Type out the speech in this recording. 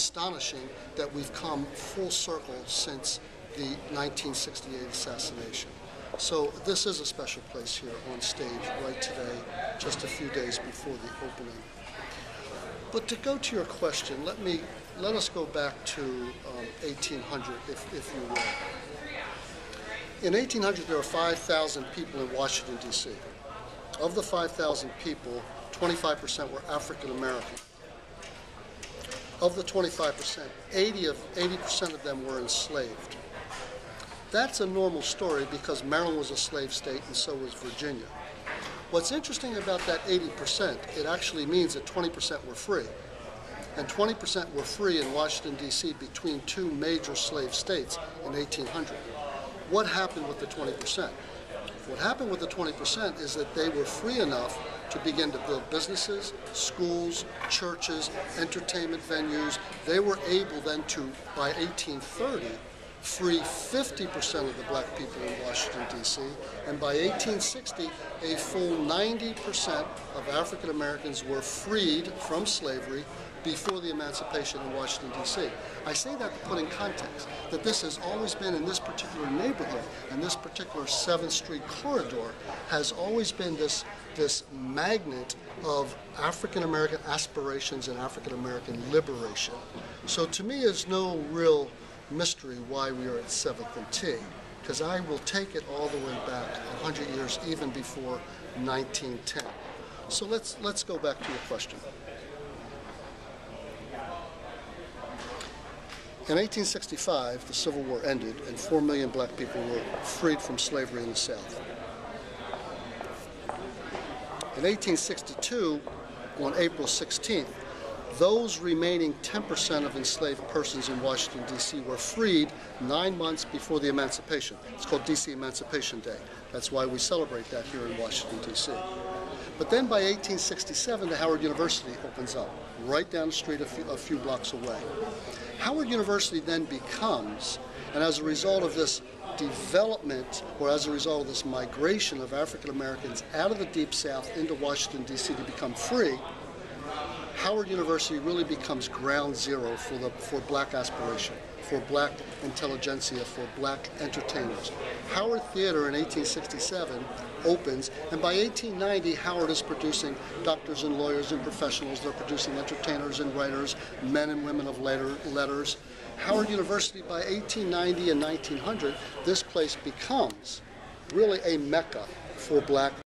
astonishing that we've come full circle since the 1968 assassination. So this is a special place here on stage right today, just a few days before the opening. But to go to your question, let us go back to 1800, if you will. In 1800, there were 5,000 people in Washington, D.C. Of the 5,000 people, 25% were African American. Of the 25%, 80% of them were enslaved. That's a normal story because Maryland was a slave state and so was Virginia. What's interesting about that 80%, it actually means that 20% were free. And 20% were free in Washington, D.C. between two major slave states in 1800. What happened with the 20%? What happened with the 20% is that they were free enough to begin to build businesses, schools, churches, entertainment venues. They were able then to, by 1830, free 50% of the black people in Washington, D.C., and by 1860, a full 90% of African Americans were freed from slavery before the emancipation in Washington, D.C. I say that to put in context that this has always been in this particular neighborhood, and this particular 7th Street corridor has always been this magnet of African American aspirations and African American liberation. So to me, it's no real mystery why we are at 7th and T, because I will take it all the way back 100 years, even before 1910. So let's go back to your question. In 1865, the Civil War ended, and 4 million black people were freed from slavery in the South. In 1862, on April 16th, those remaining 10% of enslaved persons in Washington, D.C. were freed 9 months before the emancipation. It's called D.C. Emancipation Day. That's why we celebrate that here in Washington, D.C. But then by 1867, the Howard University opens up, right down the street a few blocks away. Howard University then becomes, and as a result of this development, or as a result of this migration of African Americans out of the Deep South into Washington, D.C. to become free, Howard University really becomes ground zero for black aspiration, for black intelligentsia, for black entertainers. Howard Theater in 1867 opens, and by 1890, Howard is producing doctors and lawyers and professionals. They're producing entertainers and writers, men and women of letters. Howard University, by 1890 and 1900, this place becomes really a mecca for black